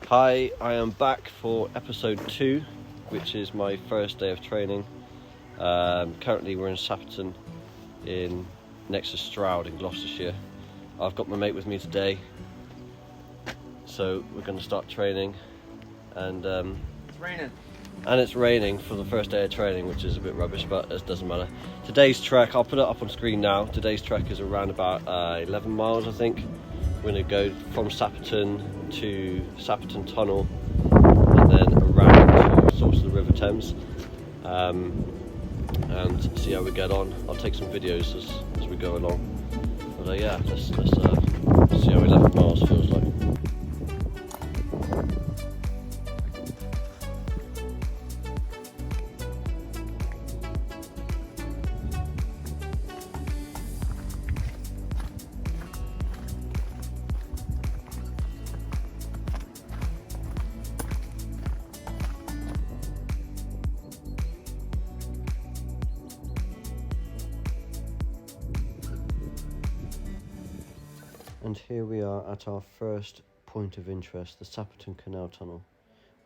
Hi, I am back for episode 2, which is my first day of training. Currently we're in Sapperton, next to Stroud in Gloucestershire. I've got my mate with me today, so we're going to start training. And it's raining. And it's raining for the first day of training, which is a bit rubbish, but it doesn't matter. Today's trek, I'll put it up on screen now. Today's trek is around about 11 miles, I think. We're going to go from Sapperton to Sapperton Tunnel and then around to the source of the River Thames and see how we get on. I'll take some videos as we go along. But yeah, let's see how 11 miles feels like. And here we are at our first point of interest, the Sapperton Canal Tunnel.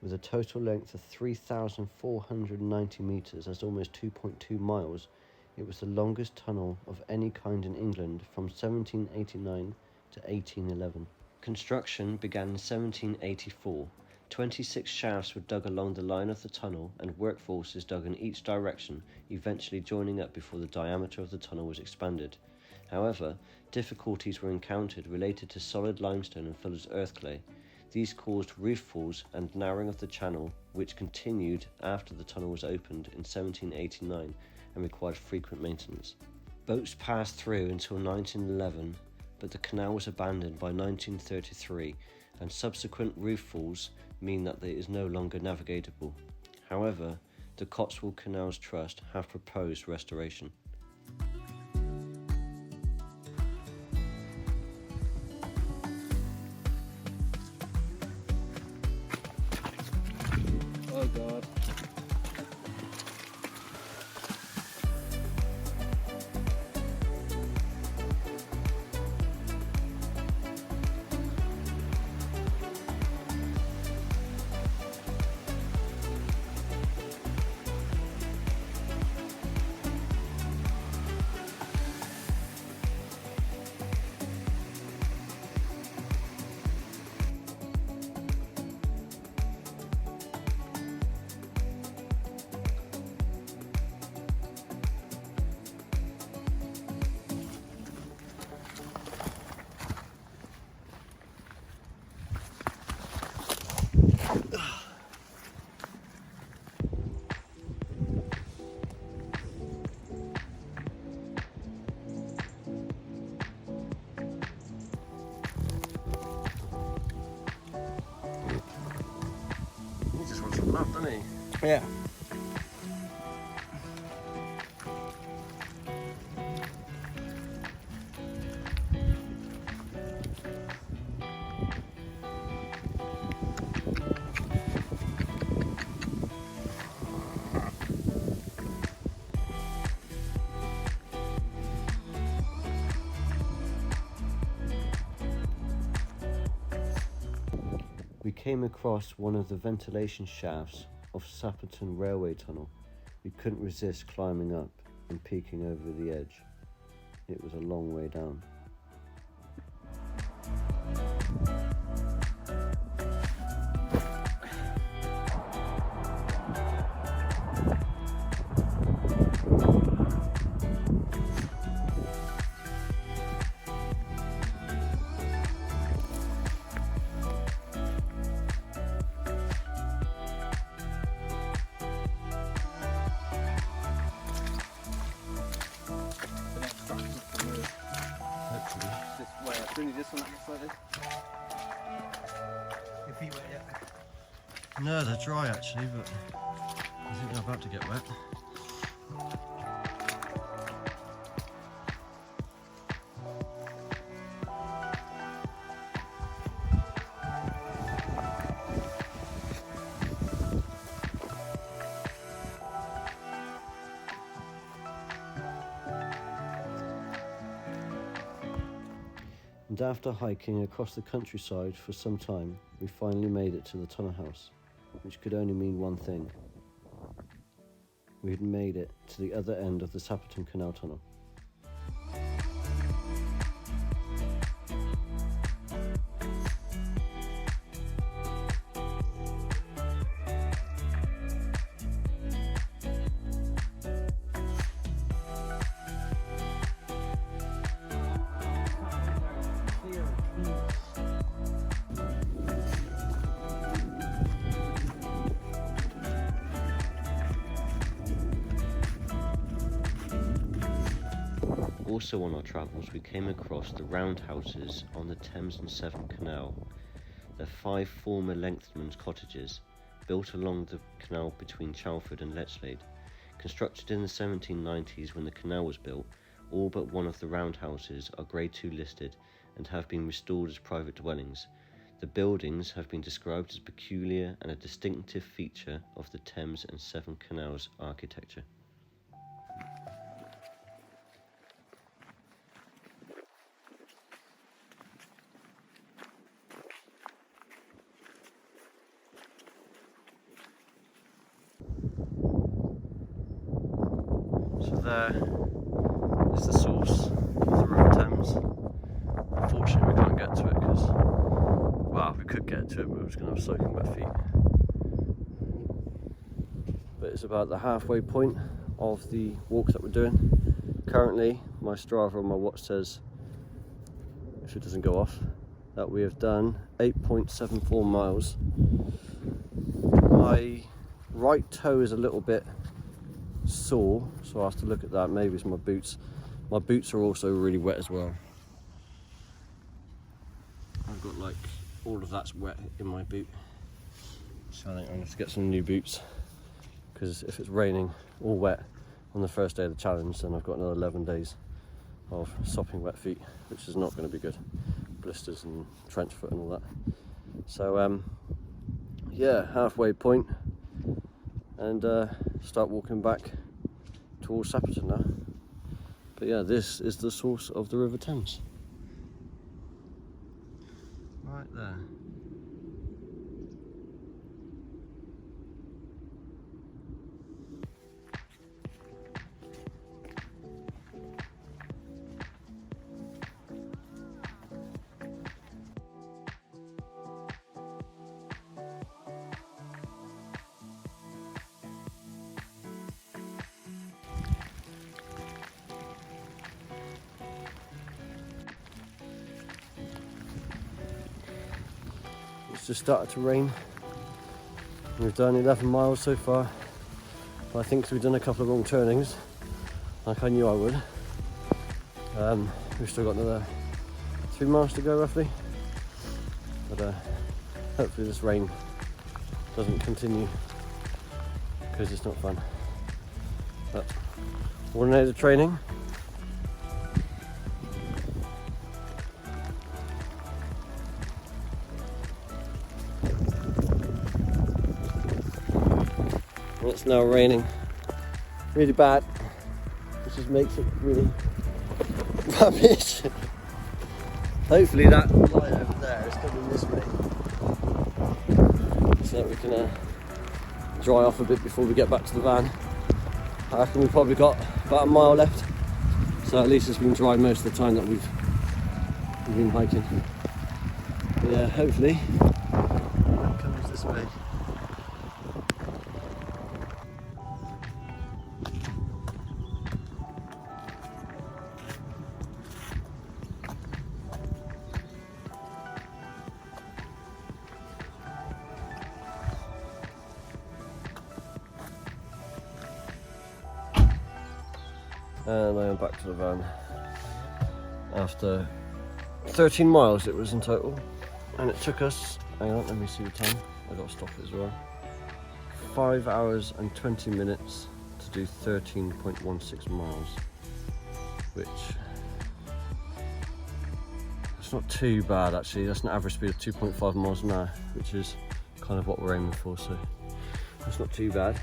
With a total length of 3,490 metres, that's almost 2.2 miles, it was the longest tunnel of any kind in England from 1789 to 1811. Construction began in 1784. 26 shafts were dug along the line of the tunnel and workforces dug in each direction, eventually joining up before the diameter of the tunnel was expanded. However, difficulties were encountered related to solid limestone and fuller's earth clay. These caused roof falls and narrowing of the channel, which continued after the tunnel was opened in 1789 and required frequent maintenance. Boats passed through until 1911, but the canal was abandoned by 1933, and subsequent roof falls mean that it is no longer navigable. However, the Cotswold Canals Trust have proposed restoration. Oh God. He just wants some love, doesn't he? Yeah. We came across one of the ventilation shafts of Sapperton Railway Tunnel. We couldn't resist climbing up and peeking over the edge. It was a long way down. Really, this one looks like this. Your feet wet yet? No, they're dry actually, but I think they're about to get wet. And after hiking across the countryside for some time, we finally made it to the tunnel house, which could only mean one thing. We had made it to the other end of the Sapperton Canal tunnel. Also on our travels, we came across the roundhouses on the Thames and Severn Canal. They're 5 former lengthmen's cottages built along the canal between Chalford and Lechlade. Constructed in the 1790s when the canal was built, all but one of the roundhouses are Grade 2 listed and have been restored as private dwellings. The buildings have been described as peculiar and a distinctive feature of the Thames and Severn Canal's architecture. So there is the source of the River Thames. Unfortunately, we can't get to it because, well, we could get to it, but we're just going to have soaking wet feet. But it's about the halfway point of the walk that we're doing. Currently, my Strava on my watch says, if it doesn't go off, that we have done 8.74 miles. My right toe is a little bit sore, so I have to look at that. Maybe it's my boots. My boots are also really wet as well. I've got like all of that's wet in my boot, so I think I'm going to have to get some new boots, because if it's raining or wet on the first day of the challenge, then I've got another 11 days of sopping wet feet, which is not going to be good. Blisters and trench foot and all that. So yeah, halfway point, and start walking back towards Sapperton now. But yeah, this is the source of the River Thames. Right there. It's just started to rain. We've done 11 miles so far, but I think we've done a couple of wrong turnings, like I knew I would. We've still got another 3 miles to go roughly, but hopefully this rain doesn't continue, because it's not fun. But one day of training. It's now raining really bad, which just makes it really rubbish. Hopefully that light over there is coming this way, so that we can dry off a bit before we get back to the van. I reckon we've probably got about a mile left, so at least it's been dry most of the time that we've been hiking. But yeah, hopefully it comes this way. And I am back to the van after 13 miles it was in total, and it took us, hang on, let me see the time, I got to stop it as well, 5 hours and 20 minutes to do 13.16 miles, which it's not too bad actually. That's an average speed of 2.5 miles an hour, which is kind of what we're aiming for, so that's not too bad.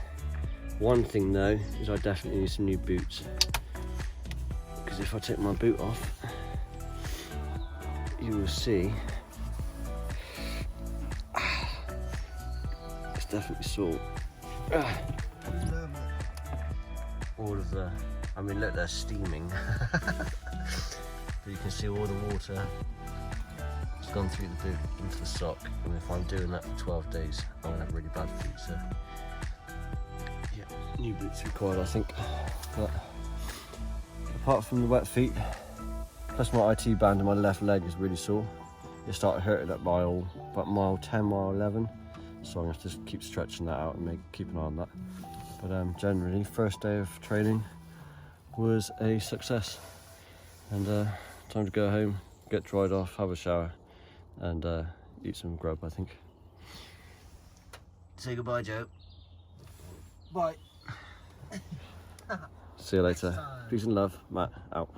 One thing though is I definitely need some new boots, because if I take my boot off, you will see it's definitely salt. All of the, I mean look, they're steaming. But you can see all the water has gone through the boot into the sock, and if I'm doing that for 12 days I'm gonna have really bad feet, so yeah, new boots required I think. But apart from the wet feet, plus my IT band in my left leg is really sore. It started hurting at about mile 10, mile 11, so I'm gonna have to just keep stretching that out and keep an eye on that. But generally, first day of training was a success, and time to go home, get dried off, have a shower, and eat some grub, I think. Say goodbye, Joe. Bye. See you later. Peace and love. Matt, out.